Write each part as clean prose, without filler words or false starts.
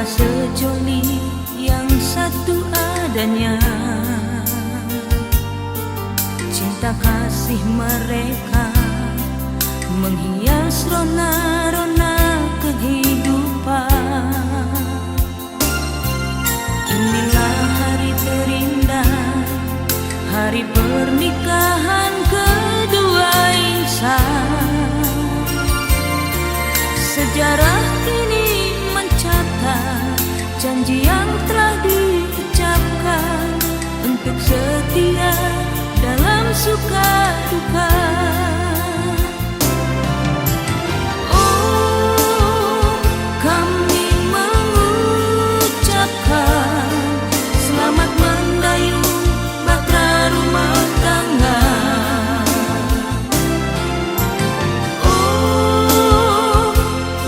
sejoli yang satu adanya. Cinta kasih mereka menghias rona-rona kehidupan. Inilah hari terindah, hari pernikahan kedua insan. Sejarah kini mencatat janji yang telah diucapkan untuk setia dalam suka duka. Oh, kami mengucapkan selamat mendayung bahtera rumah tangga. Oh,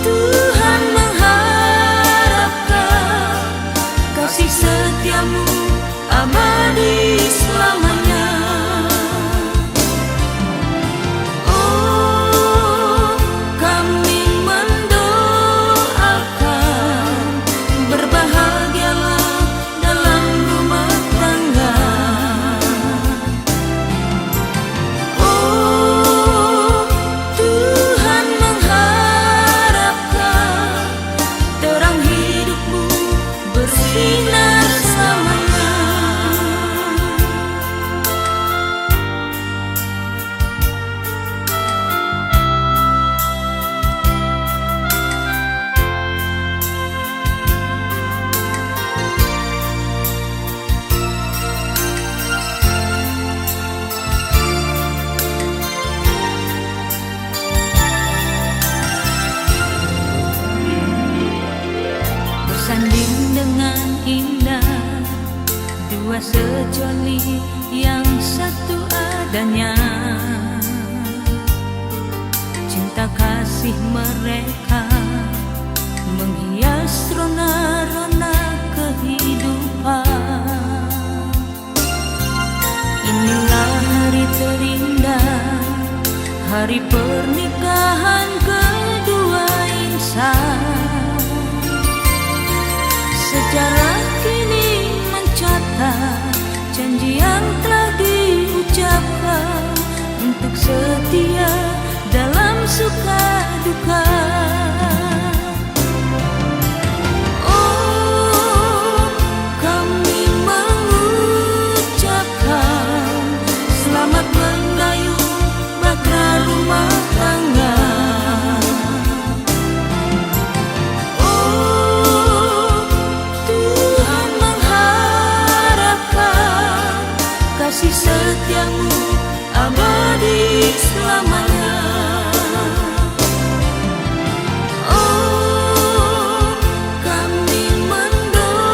Tuhan mengharapkan kasih setiamu abadi selamanya. Oh, kami mendoakan berbahagialah dalam rumah tangga. Oh, Tuhan mengharapkan terang hidupmu bersinar selamanya. Bersanding dengan indah dua sejoli yang satu adanya. Cinta kasih mereka menghias rona-rona kehidupan. Inilah hari terindah, hari pernikahan kedua insan. Sejarah kini mencatat janji yang telah diucapkan untuk setia dalam suka duka. Oh, kami mengucapkan selamat mendayung bahtera rumah tangga. Kasih setiamu abadi selamanya. Oh, kami mendoakan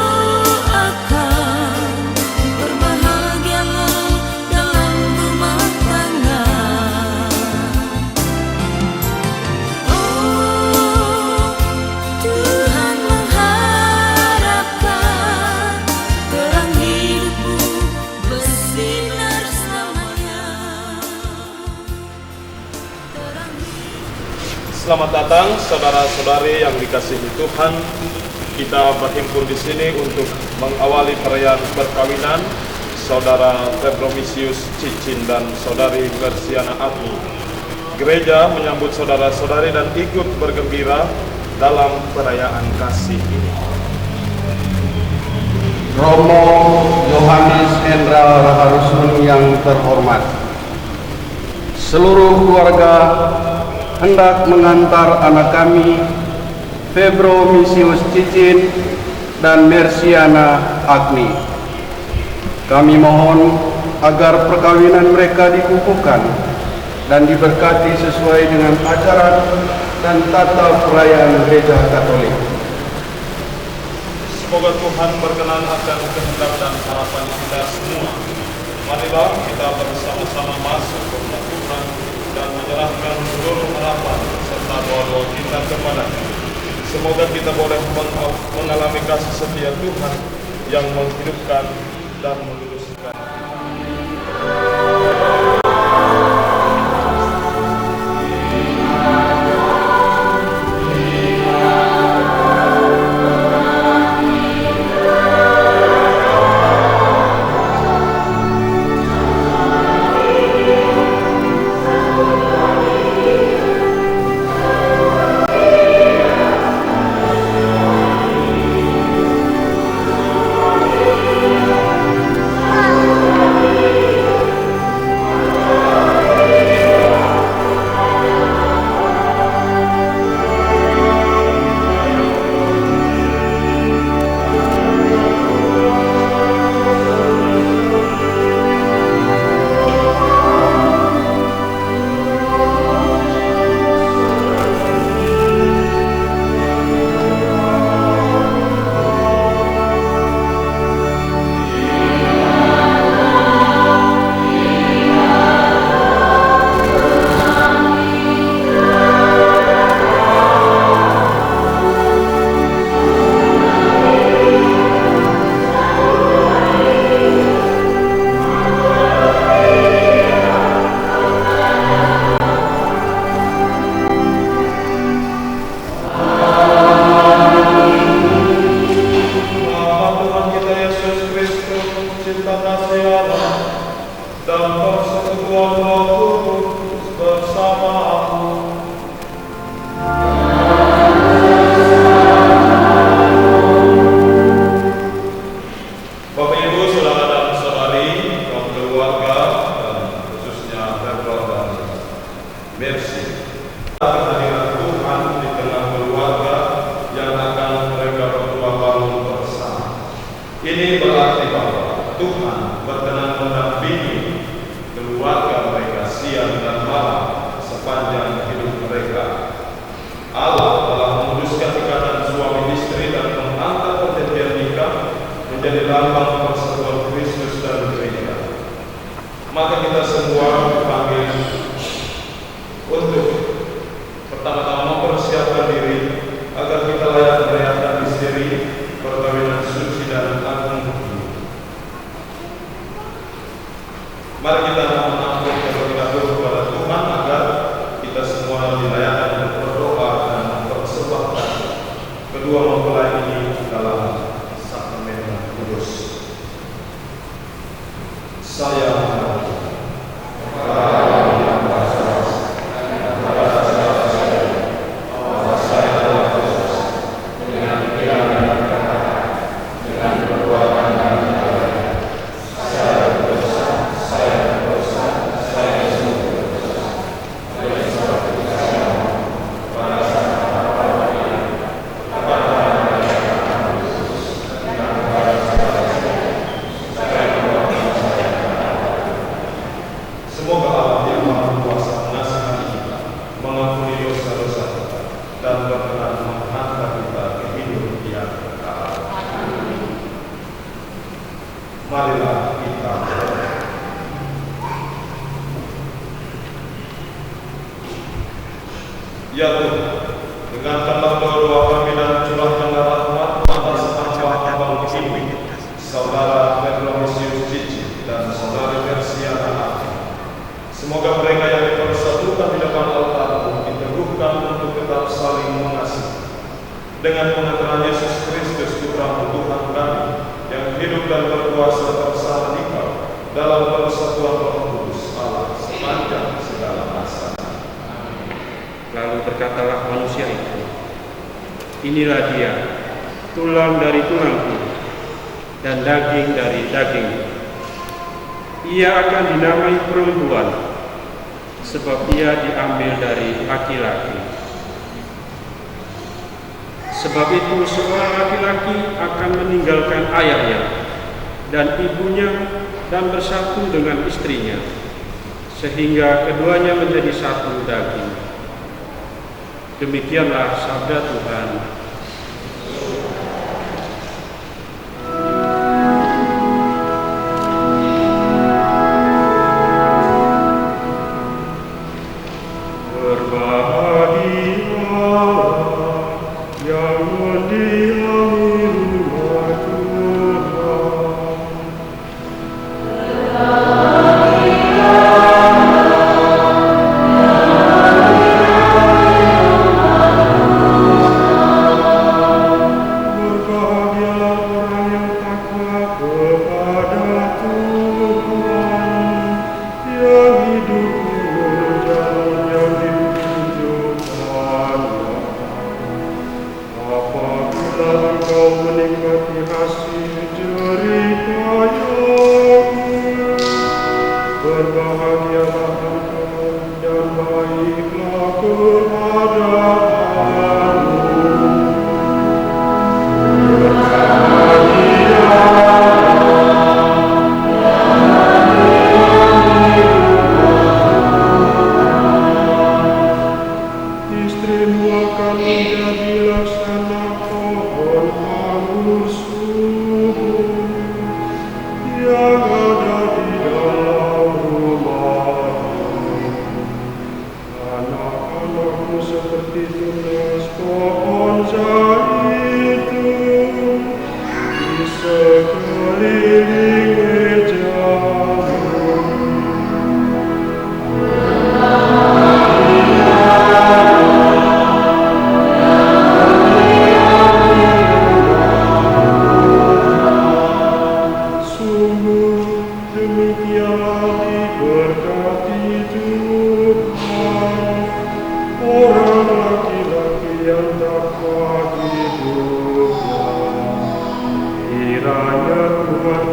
berbahagialah dalam rumah tangga. Oh, Tuhan mengharapkan terang hidupmu bersinar selamanya. Selamat datang saudara-saudari yang dikasihi Tuhan. Kita berhimpun di sini untuk mengawali perayaan perkawinan Saudara Petromisius Cicin dan Saudari Mersiana Agni. Gereja menyambut saudara-saudari dan ikut bergembira dalam perayaan kasih ini. Romo Yohanes Hendra Raharusun yang terhormat, seluruh keluarga hendak mengantar anak kami Petromisius Cicin dan Mersiana Agni. Kami mohon agar perkawinan mereka dikukuhkan dan diberkati sesuai dengan ajaran dan tata perayaan Gereja Katolik. Semoga Tuhan berkenan akan kehendak dan harapan kita semua. Marilah kita bersama-sama masuk ke rumah Tuhan dan menyerahkan seluruh harapan serta doa-doa kita kepada-Nya. Semoga kita boleh mengalami kasih setia Tuhan yang menghidupkan dan meluruskan. Mercy. Kehadiran Tuhan di tengah keluarga yang akan mereka berdua bangun bersama. Ini berarti bahwa Tuhan berkenan mendampingi keluarga mereka siang dan malam sepanjang hidup mereka. Allah telah memutuskan ikatan suami istri dan mengangkat perjanjian nikah menjadi lambang persatuan Kristus dan gereja. Maka kita semua dipanggil untuk pertama-tama mempersiapkan diri agar kita layak merayakan misteri perkawinan suci dan agung. Mari kita mengampun terlebih dahulu kepada Tuhan agar kita semua dilayakan dan berdoa dan mempersembahkan kedua mempelai ini dalam sakramen kudus. Saya marilah kita berdoa. Ya Tuhan, dengarkanlah doa kami dan curahkanlah rahmat atas hamba-Hamba ini, saudara Petromisius Cici dan saudari Mersiana. Semoga mereka yang dipersatukan di depan altar diteguhkan untuk tetap saling mengasihi dengan pengantaran Yesus Kristus Putra Tuhan kami yang hidup dan berkuasa bersama Engkau dalam persatuan Roh Kudus Allah sepanjang segala masa. Lalu berkatalah manusia itu, inilah dia, tulang dari tulangku dan daging dari dagingku. Ia akan dinamai perempuan, sebab ia diambil dari laki-laki. Sebab itu seorang laki-laki akan meninggalkan ayahnya dan ibunya dan bersatu dengan istrinya, sehingga keduanya menjadi satu daging. Demikianlah sabda Tuhan. Kiranya Tuhan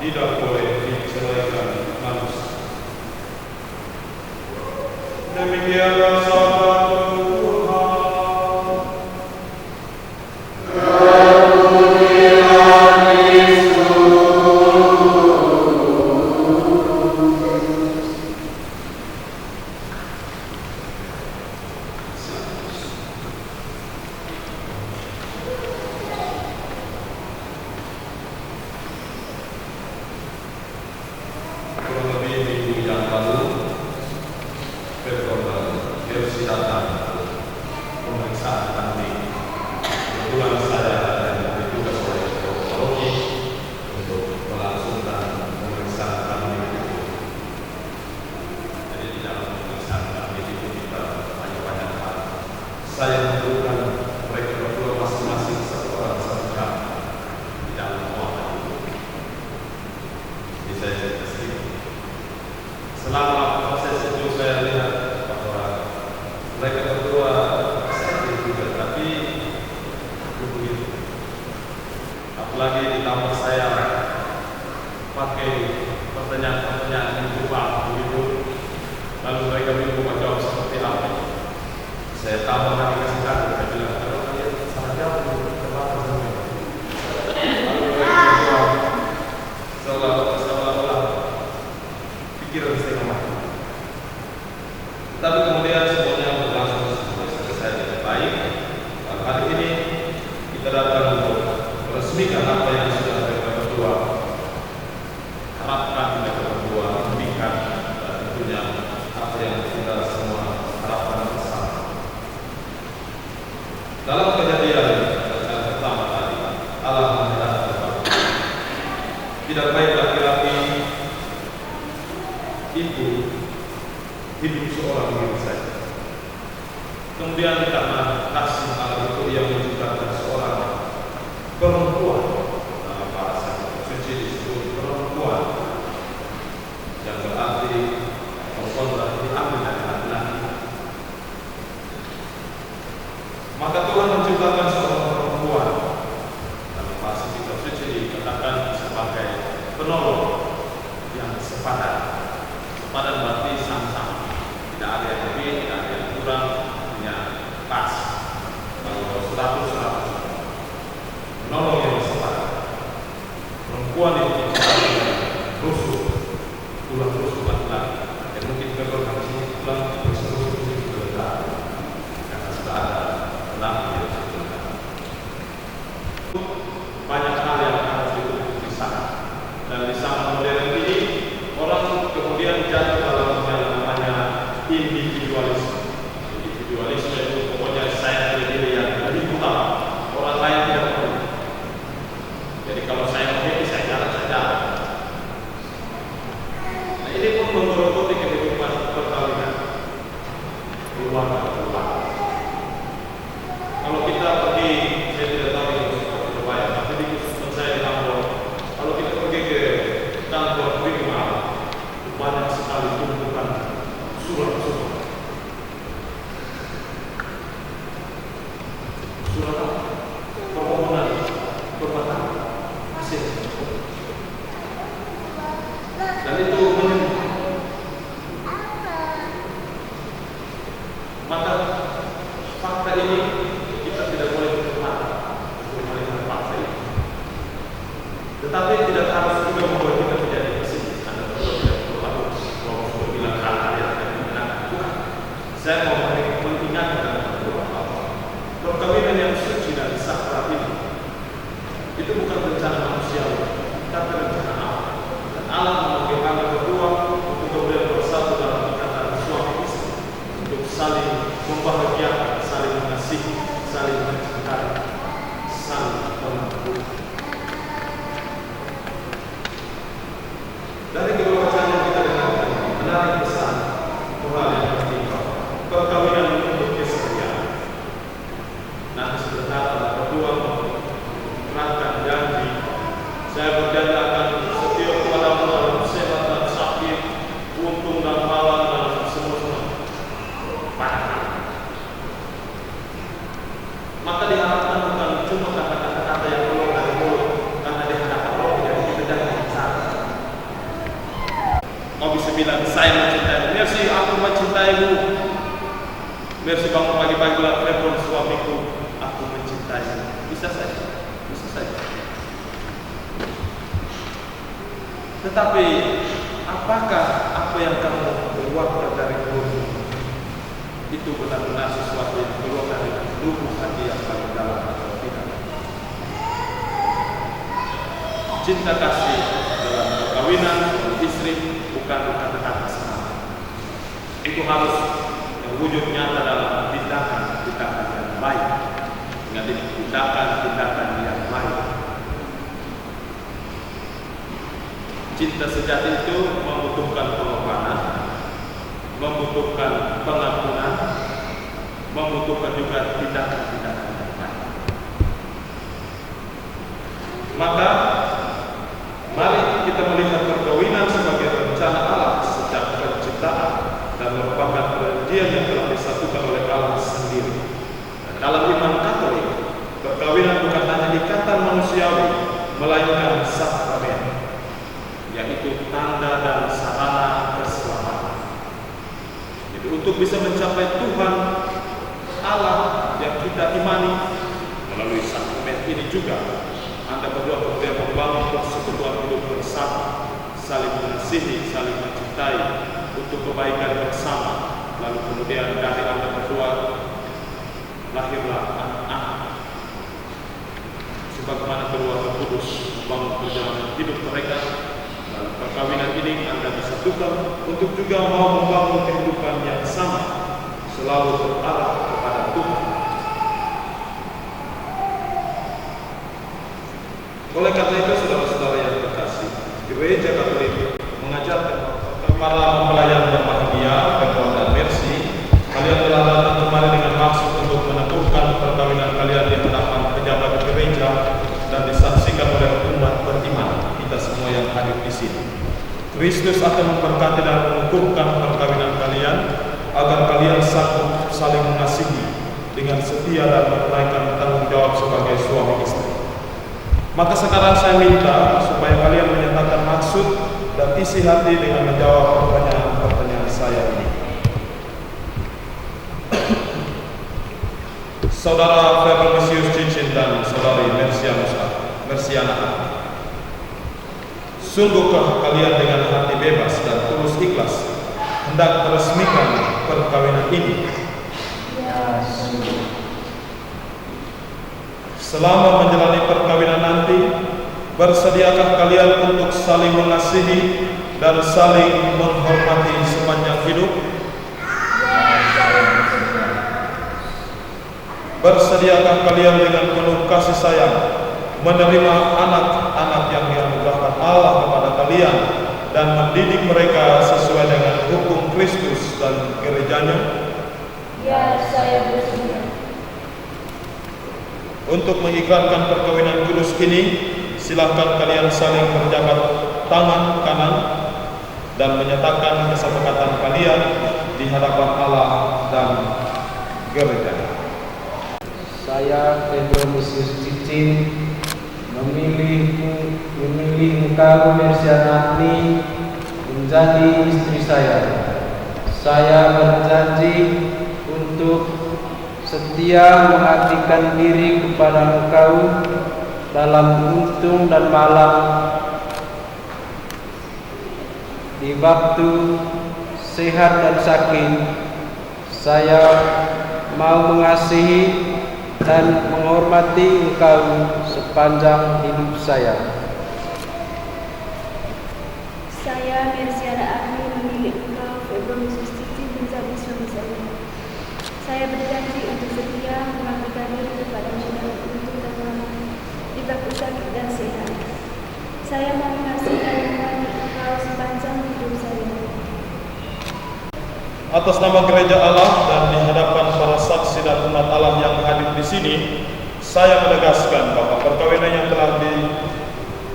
tidak boleh diceraikan manusia. Demikianlah sabda Tuhan. Kurang lebih minggu yang lalu, Versi datang pemeriksaan kami. Kebetulan saya dan juga oleh psikologi untuk melangsungkan pemeriksaan kami. Jadi di dalam pemeriksaan kami itu kita banyak hal. Saya memerlukan mereka berdua masing-masing satu orang satu jam di dalam ruangan itu. Jadi saya cerita sedikit. Selama proses itu saya lihat bahwa mereka berdua sakit juga, tapi begitu. Apalagi ditambah saya pakai pertanyaan-pertanyaan yang coba begitu, lalu mereka bingung mau jawab seperti apa. Saya tambah lagi kasih tahu, saya bilang kalau kalian salah jawab kenapa semua. Lalu mereka menjawab seolah-olah pikiran setengah mati. Tapi kemudian semuanya berlangsung sampai selesai dengan baik. Hari ini kita datang untuk meresmikan apa yang sudah mereka berdua harapkan, mereka berdua impikan, dan tentunya apa yang kita semua harapkan bersama. Dalam kejadian yang pertama tadi, Allah mengatakan tidak baik laki-laki itu hidup seorang diri saja. Kemudian karena kasih Allah itu yang menciptakan seorang perempuan, dalam bahasa suci disebut perempuan, yang berarti perempuan berarti diambil dari laki-laki. Maka Tuhan menciptakan seorang perempuan, dalam bahasa kitab suci dikatakan sebagai penolong yang sepadan. Sepadan berarti sama-sama, tidak ada yang lebih, tidak ada yang kurang, hanya pas. Kalau 100, menolong yang sepadan. Perempuan itu rusuk, tulang rusuk laki-laki. Dan mungkin kalau kami sini tulang rusuk itu juga karena sudah ada laki yang sudah. Banyak hal yang harus di sana. Dan di sana modern ini orang kemudian jatuh dalam yang namanya individualisme. Individualisme itu pokoknya saya sendiri yang lebih utama, orang lain tidak perlu. Jadi kalau saya mau happy, saya jalan saja. Nah, ini pun menggerogoti kehidupan perkawinan keluarga. Kalau kita pergi, saya tidak tahu itu Surabaya, tapi di tempat saya di Ambon, kalau kita pergi ke kantor kriminal, banyak sekali tumpukan surat-surat. Surat permohonan perbuatan hasil. Dan itu menyebut. Maka fakta ini kita tidak boleh berkata untuk melihat fakta ini. Tetapi tidak harus juga membuat kita menjadi pesimis. Anda tidak perlu bilang hal-hal yang tidak menyenangkan Tuhan. Saya mau mengingatkan bahwa perkawinan yang suci dan sakral ini itu bukan rencana manusia, tapi rencana Allah. Dan Allah memanggil anda berdua untuk kemudian bersatu dalam ikatan suami istri, untuk saling membahagiakan, saling mengasihi, saling mencintai, saling mengampuni. Dari kedua bacaan yang kita dengarkan, menarik pesan Tuhan yang berkata, perkawinan untuk kesetiaan. Nanti sebentar ada berdua menerangkan janji. Saya berjanji akan setia kepadamu dalam sehat dan sakit, untung dan malang dalam semua pandangan. Maka diharapkan bukan cuma kata-kata yang keluar dari mulut, karena di hadapan Allah tidak kita jangan bicara. bilang saya mencintaimu. Mercy, aku mencintaimu. Mercy bangun pagi-pagi bilang, telepon suamiku, aku mencintaimu. Bisa saja, bisa saja. Tetapi apakah apa yang kamu keluarkan dari mulutmu itu benar-benar sesuatu yang keluar dari lubuk hati yang paling dalam atau tidak? Cinta kasih dalam perkawinan istri bukan kata-kata semata. Itu harus wujud nyata dalam tindakan yang baik. Ingat ini, tindakan yang baik. Cinta sejati itu membutuhkan pengorbanan, membutuhkan pengampunan, membutuhkan juga tindakan-tindakan yang baik. Maka mari kita melihat perkawinan sebagai rencana Allah sejak penciptaan dan merupakan perjanjian yang telah disatukan oleh Allah sendiri. Dan dalam iman Katolik, perkawinan bukan hanya ikatan manusiawi, melainkan sakramen, yaitu tanda dan sarana keselamatan. Jadi untuk bisa mencapai Tuhan Allah yang kita imani melalui sakramen ini juga, Anda berdua kemudian membangun persekutuan hidup bersama, saling mengasihi, saling mencintai untuk kebaikan bersama. Lalu kemudian dari Anda berdua lahirlah anak-anak, sebagaimana kedua Roh Kudus membangun perjalanan hidup mereka. Dalam perkawinan ini Anda disatukan untuk juga mau membangun kehidupan yang sama, selalu berarah kepada Tuhan. Oleh karena itu, saudara-saudara yang terkasih, Gereja Katolik mengajarkan para pelayan berbahagia, Pemkot dan Mercy, kalian telah datang kemari dengan maksud untuk meneguhkan perkawinan kalian di hadapan pejabat gereja dan disaksikan oleh umat beriman kita semua yang hadir di sini. Kristus akan memberkati dan mengukuhkan perkawinan kalian agar kalian sanggup saling mengasihi dengan setia dan menunaikan tanggung jawab sebagai suami istri. Maka sekarang saya minta supaya kalian menyatakan maksud dan isi hati dengan menjawab pertanyaan-pertanyaan saya ini. Saudara Febromisius Cicin dan Saudari Mersiana, sungguhkah kalian dengan hati bebas dan tulus ikhlas hendak meresmikan perkawinan ini? Ya, sungguh. Selama menjalani perkawinan nanti, bersediakah kalian untuk saling mengasihi dan saling menghormati sepanjang hidup? Bersediakah kalian dengan penuh kasih sayang menerima anak-anak yang dianugerahkan Allah kepada kalian dan mendidik mereka sesuai dengan hukum Kristus dan gerejanya? Ya, saya bersedia. Untuk mengikrarkan perkawinan kudus ini, silakan kalian saling berjabat tangan kanan dan menyatakan kesepakatan kalian di hadapan Allah dan gereja. Saya Febromisius Cicin memilih engkau Mersiana Agni menjadi istri saya. Saya berjanji untuk setia mengabdikan diri kepada engkau dalam untung dan malam, di waktu sehat dan sakit. Saya mau mengasihi dan menghormati engkau sepanjang hidup saya. Saya Mersiana Agni memilih engkau Febromisius Cicin menjadi suami saya. Saya berjanji untuk setia mengabdikan diri kepadamu dalam untung dan malam, di waktu sakit dan sehat. Saya mau mengasihi dan menemani engkau sepanjang hidup saya. Atas nama Gereja Allah dan di hadapan para saksi dan umat Allah yang hadir di sini, saya menegaskan bahwa perkawinan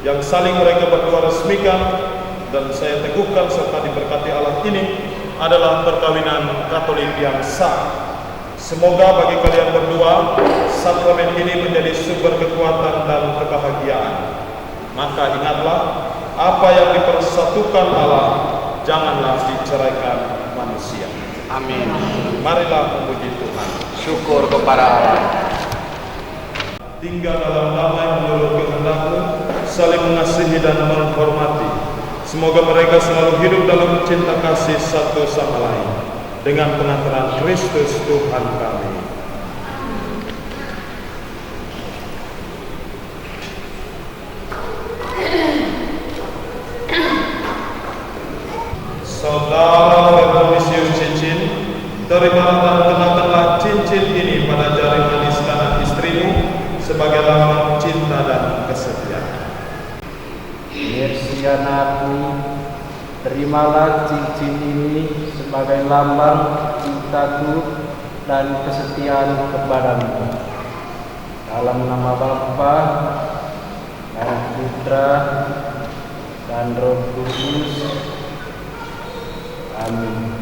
yang saling mereka berdua resmikan dan saya teguhkan serta diberkati Allah ini adalah perkawinan Katolik yang sah. Semoga bagi kalian berdua sakramen ini menjadi sumber kekuatan dan kebahagiaan. Maka ingatlah, apa yang dipersatukan Allah janganlah diceraikan manusia. Amin. Marilah memuji Tuhan. Syukur kepada Allah. Tinggal dalam damai menurut kehendak-Mu, saling mengasihi dan menghormati. Semoga mereka selalu hidup dalam cinta kasih satu sama lain, dengan pengantaran Kristus Tuhan kami. Saudara Reformisius Cincin, terimalah dan kenakanlah cincin ini pada jari manis kanan istrimu sebagai lambang cinta dan kesetiaan. Mersiana Agni, terimalah cincin ini sebagai lambang cintaku dan kesetiaan kepadamu. Dalam nama Bapa dan Putra dan Roh Kudus. Amin.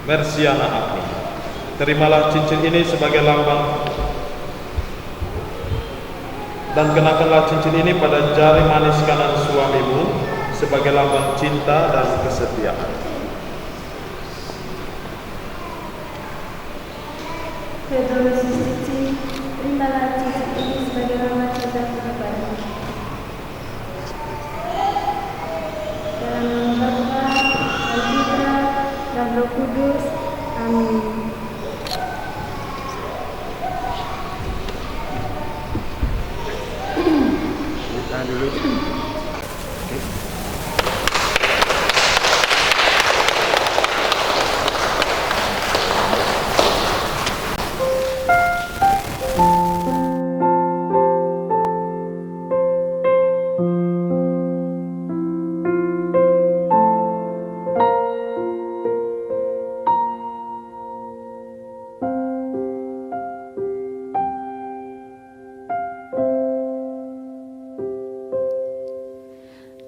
Mersiana Agni, terimalah cincin ini sebagai lambang dan kenakanlah cincin ini pada jari manis kanan suamimu sebagai lambang cinta dan kesetiaan. Federasi Cici, terimalah cincin ini sebagai lambang cinta kepadamu. Dalam nama Bapa dan Putra dan Roh Kudus. Amin. Kita dulu.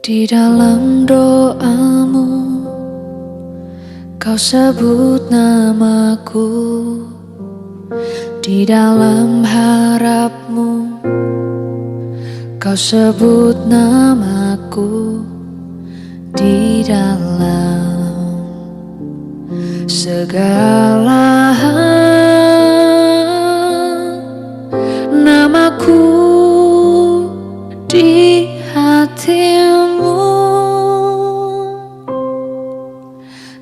Di dalam doamu, kau sebut namaku. Di dalam harapmu, kau sebut namaku. Di dalam segala hal, namaku di hatimu.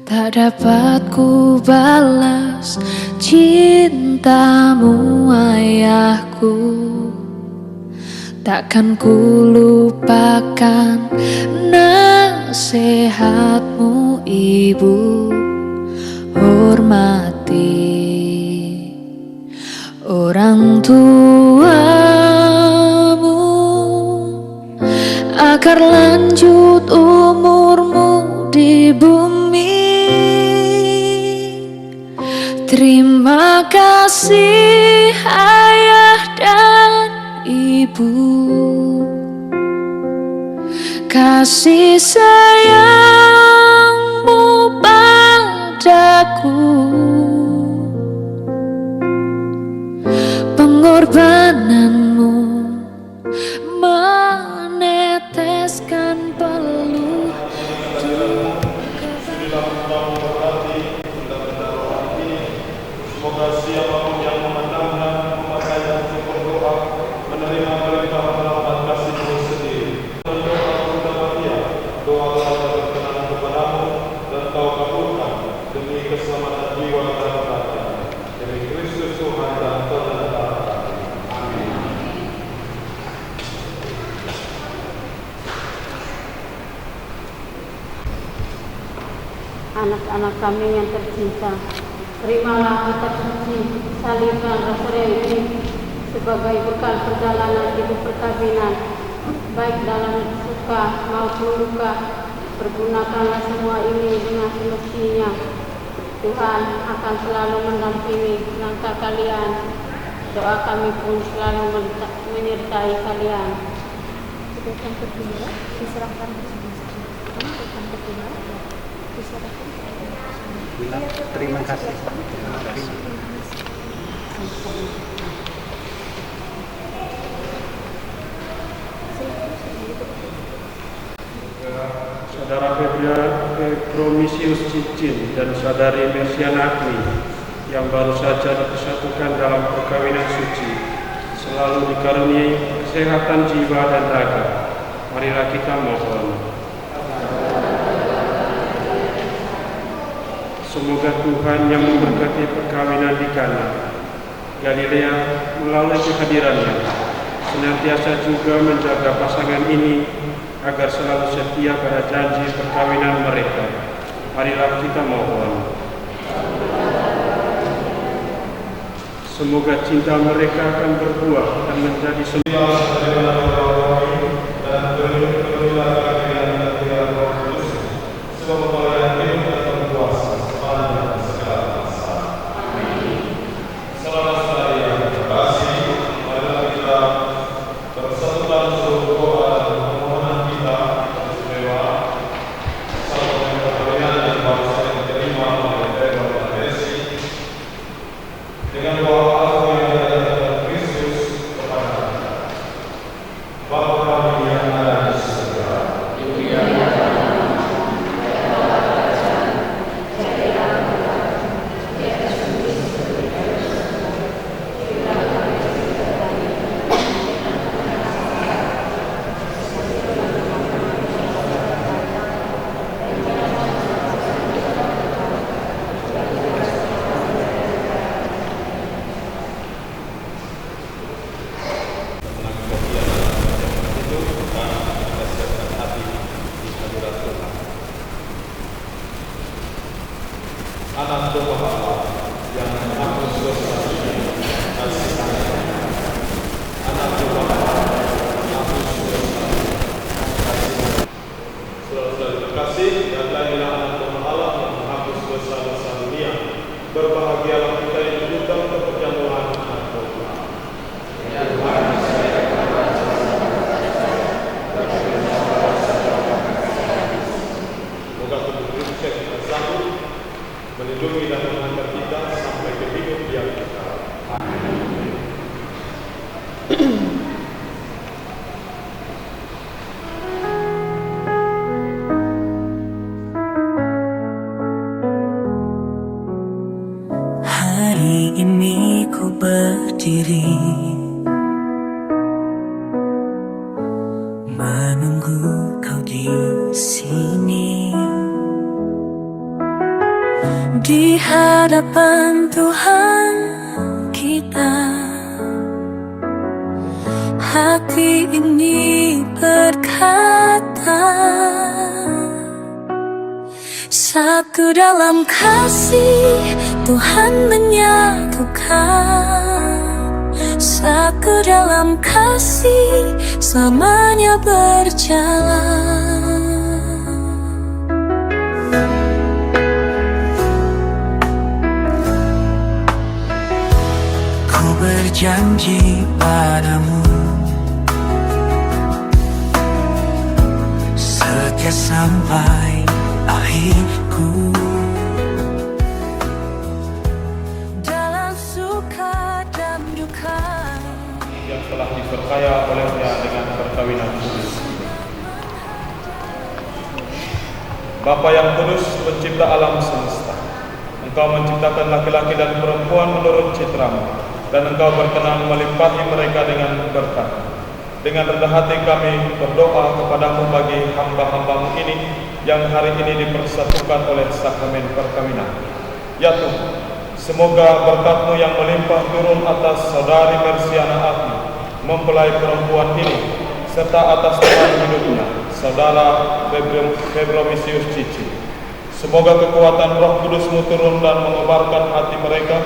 Tak dapat ku balas cintamu, ayahku. Takkan ku lupakan nasihatmu, ibu. Hormati orang tuamu agar lanjut umurmu di bumi. Terima kasih ayah dan ibu, kasih sayangmu padaku, pengorbananmu meneteskan peluh. Semoga siapapun yang memandangnya, memakainya untuk berdoa, menerima berkah rahmat kasih-Mu sendiri. Berdoa kepada Dia, doa-doa berkenan kepadamu, dan Kau kabulkan demi keselamatan jiwa dan raga. Demi Kristus Tuhan dan Tuhan kami. Amin. Anak-anak kami yang tercinta, terimalah kitab suci salib dan rosarium ini sebagai bekal perjalanan hidup perkawinan, baik dalam suka maupun duka. Pergunakanlah semua ini dengan semestinya. Tuhan akan selalu mendampingi langkah kalian. Doa kami pun selalu menyertai kalian. Sedangkan kedua diserahkan ke Terima kasih. Saudara Febromisius Cicin dan Saudari Mersiana Agni yang baru saja dipersatukan dalam perkawinan suci selalu dikaruniai kesehatan jiwa dan raga. Marilah kita mohon. Semoga Tuhan yang memberkati perkawinan di Kana, Galilea melalui kehadirannya senantiasa juga menjaga pasangan ini agar selalu setia pada janji perkawinan mereka. Marilah kita mohon. Semoga cinta mereka akan berbuah dan menjadi sembuh. Anak Tuhan Allah yang menghapus dosa kasih sayang. Anak Tuhan Allah yang menghapus dosa kasih. Saudara terkasih, datanglah anak Tuhan Allah yang menghapus dosa-dosa dunia. Berbahagialah kita yang diundang ke perjamuan anak Tuhan. Ya Tuhan, semoga kebenaran kita sambut melindungi dan mengantar kita sampai ke hidup yang kekal. Amin. Hari ini ku berdiri menunggu kau di sini. Di hadapan Tuhan kita, hati ini berkata, satu dalam kasih Tuhan menyatukan, satu dalam kasih selamanya berjalan. Berjanji padamu, setia sampai akhirku. Dalam suka dan duka yang telah diperkaya olehnya dengan perkawinan kudus. Bapa yang kudus, pencipta alam semesta, Engkau menciptakan laki-laki dan perempuan menurut citramu, dan Engkau berkenan melimpahi mereka dengan berkat. Dengan rendah hati kami berdoa kepadamu bagi hamba-hambamu ini yang hari ini dipersatukan oleh sakramen perkawinan. Ya Tuhan, semoga berkat-Mu yang melimpah turun atas saudari Mersiana Agni, mempelai perempuan ini, serta atas teman hidupnya, saudara Febromisius Cicin. Semoga kekuatan Roh Kudus-Mu turun dan mengobarkan hati mereka,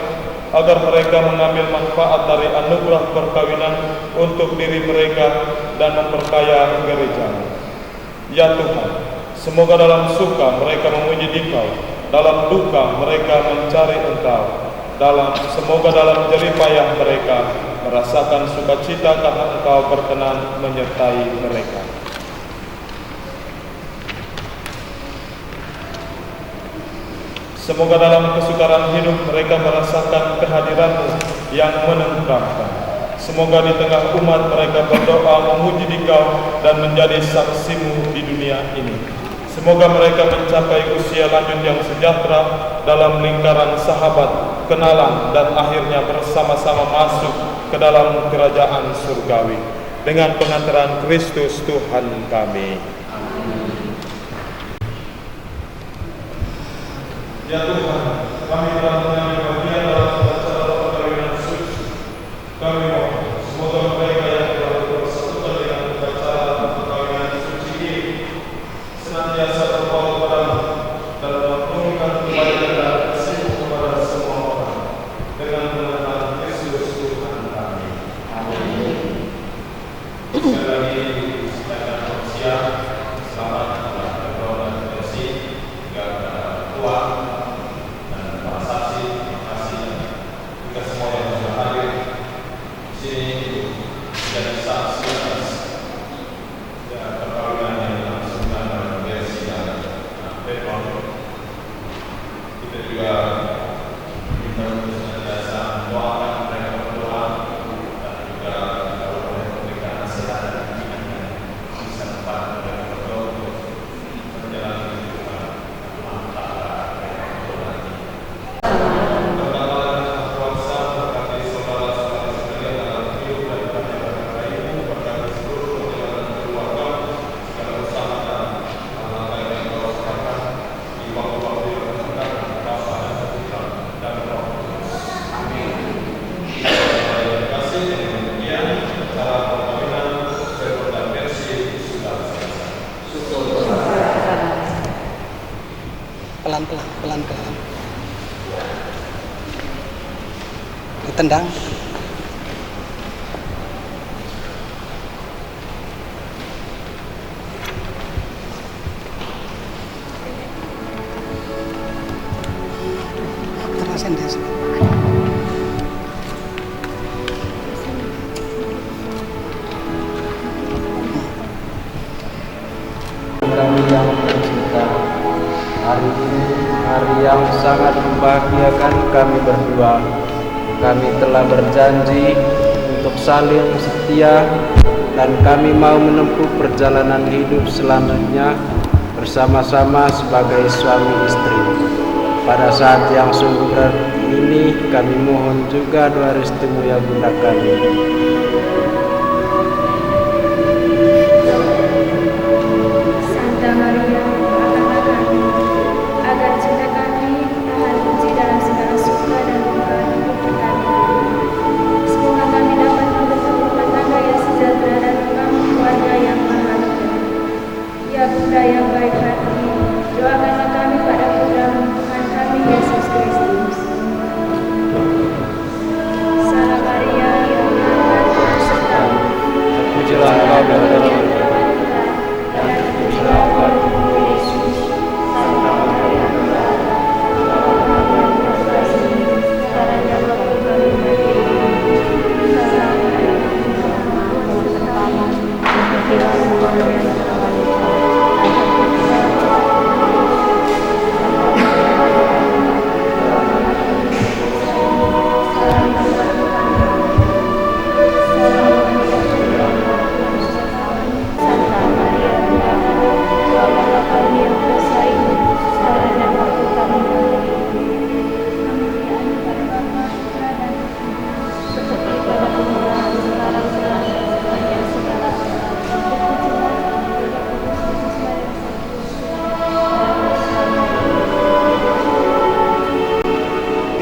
agar mereka mengambil manfaat dari anugerah perkawinan untuk diri mereka dan memperkaya gereja. Ya Tuhan, semoga dalam suka mereka memuji Dikau, dalam duka mereka mencari Engkau, semoga dalam jerih payah mereka merasakan sukacita karena Engkau berkenan menyertai mereka. Semoga dalam kesukaran hidup mereka merasakan kehadiran-Mu yang menenteramkan. Semoga di tengah umat mereka berdoa memuji Dikau dan menjadi saksi-Mu di dunia ini. Semoga mereka mencapai usia lanjut yang sejahtera dalam lingkaran sahabat, kenalan, dan akhirnya bersama-sama masuk ke dalam kerajaan surgawi dengan pengantaran Kristus Tuhan kami. Ya Tuhan, kami telah mengambil bagian dalam acara perkawinan suci. Kami mohon semoga mereka yang telah bersekutu dengan upacara perkawinan suci ini senantiasa berbaur padamu dan menumbuhkan kebaikan dan kasih kepada semua orang dengan pengantaran Kristus Tuhan kami. Amin. Sekali lagi silakan manusia selamat dalam pergaulan bersih hingga kepada tua dan para saksi, terima kasih juga semua yang sudah hadir di sini menjadi saksi atas perkawinan yang dilangsungkan oleh Mercy dan Peton. Kita juga minta untuk senantiasa mendoakan mereka berdua dan juga kalau boleh memberikan nasihat dan bimbingan yang bisa membantu mereka berdua untuk menjalani kehidupan rumah tangga mereka berdua nanti. Berkatalah dengan kuasa berkati saudara-saudara sekalian dalam hidup dan ibadah mereka ini, berkati seluruh perjalanan keluarga, segala usaha dan langkah yang kau serahkan di waktu-waktu yang mendatang, Bapa dan Putra dan Roh Kudus. Amin. Terima kasih. Dengan demikian acara perkawinan Peton dan Mercy sudah selesai. Pelan-pelan. Ditendang. Terasin deh. Kami yang tercinta, hari ini hari yang sangat membahagiakan kami berdua. Kami telah berjanji untuk saling setia dan kami mau menempuh perjalanan hidup selanjutnya bersama-sama sebagai suami istri. Pada saat yang sungguh berat ini kami mohon juga doa restumu ya Bunda kami. Santa Maria, doakanlah kami, agar cinta kami tahan uji dalam segala suka dan duka hidup kami. Semoga kami dapat membentuk rumah tangga yang sejahtera dan membangun keluarga yang bahagia. Ya Bunda yang baik hati, doakanlah kami pada putra-Mu Tuhan kami Yesus Kristus. Salam Maria yang Tuhan sertamu. Terpujilah Engkau dalam Dan terpujilah Tuhan Yesus. Santa Maria Bunda, doakanlah kami berkasih, sekarang dan waktu kami mati. Salam Maria Tuhan sertamu. Terpujilah Engkau dalam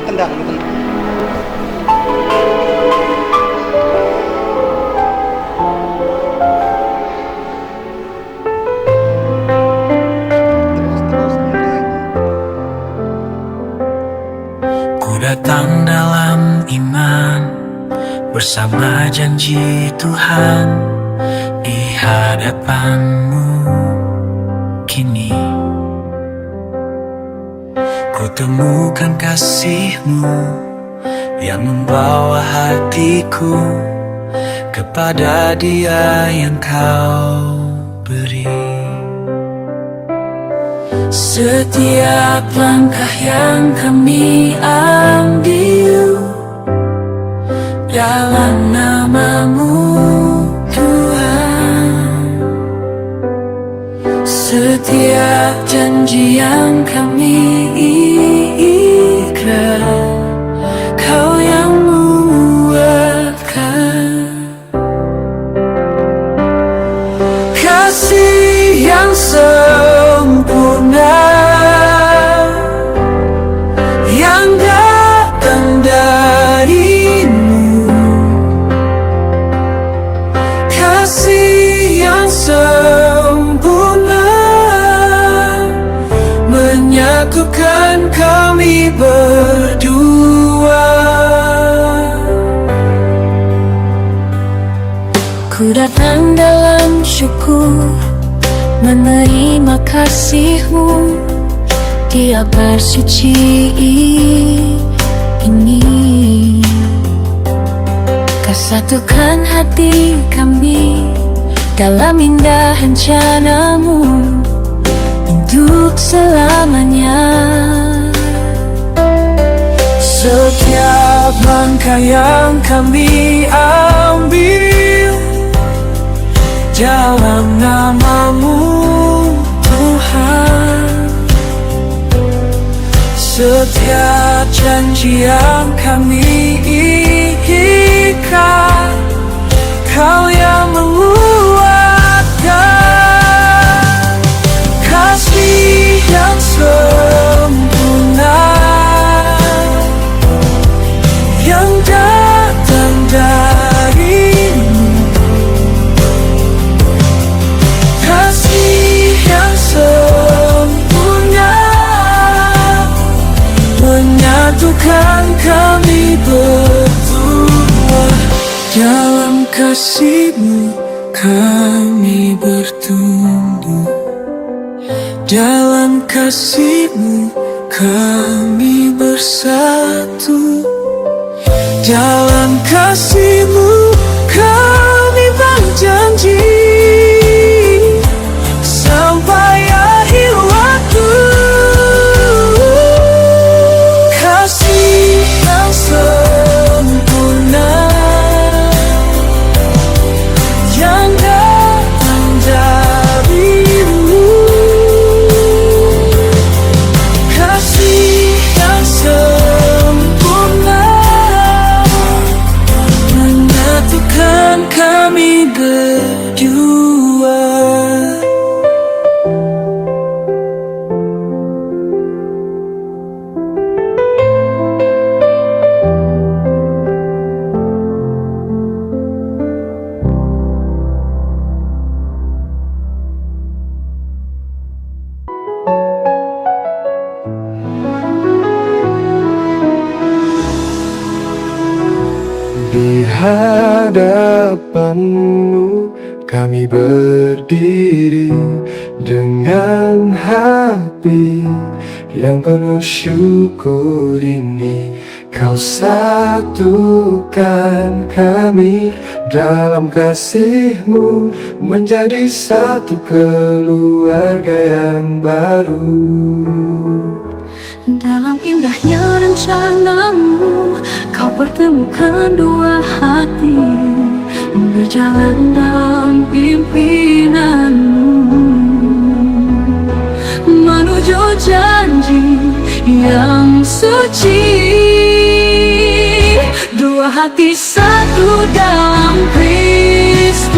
Ditendang. Ku datang dalam iman bersama janji Tuhan di hadapan-Mu kini. Ku temukan kasih-Mu yang membawa hatiku kepada Dia yang Kau beri. Setiap langkah yang kami ambil dalam nama-Mu Tuhan, Setiap janji yang kami ikrah, Kau yang menguatkan. Kasih yang sempurna yang datang darimu, kasih yang sempurna menyatukan kami berdua. Ku datang dalam syukur menerima kasih-Mu di altar suci ini. Kau satukan hati kami dalam indah rencana-Mu untuk selamanya. Setiap langkah yang kami ambil dalam nama-Mu Tuhan, setiap janji yang kami ikat, Kau yang menguatkan. Kasih yang sempurna yang datang darimu, kasih yang sempurna menyatukan kami berdua. Dalam kasih-Mu kami bertumbuh, dalam kasih-Mu kami bersatu, dalam kasih-Mu kami berjanji sampai akhir waktu. Kasih yang sempurna yang datang darimu, kasih yang sempurna menyatukan kami berdua. Di hadapan-Mu kami berdiri dengan hati yang penuh syukur ini. Kau satukan kami dalam kasih-Mu menjadi satu keluarga yang baru. Dalam indahnya rencana-Mu, Kau pertemukan dua hati berjalan dalam pimpinan-Mu menuju janji yang suci. Dua hati satu dalam Kristus,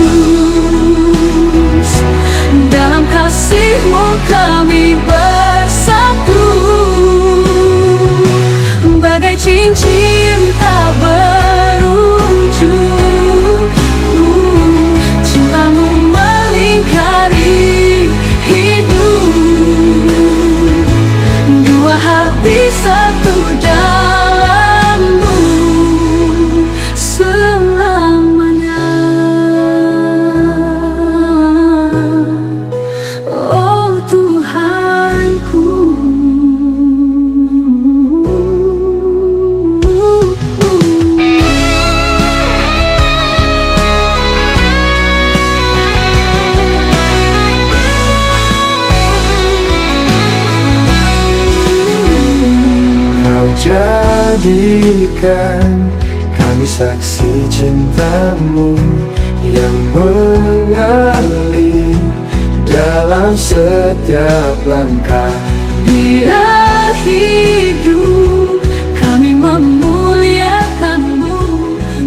dalam kasih-Mu kami bersatu bagai cincin tak berujung. Cinta-Mu melingkari hidup, dua hati satu dalam-Mu selamanya. Oh Tuhanku, jadikan kami saksi cinta-Mu yang mengalir dalam setiap langkah. Biar hidup kami memuliakanmu,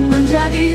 menjadi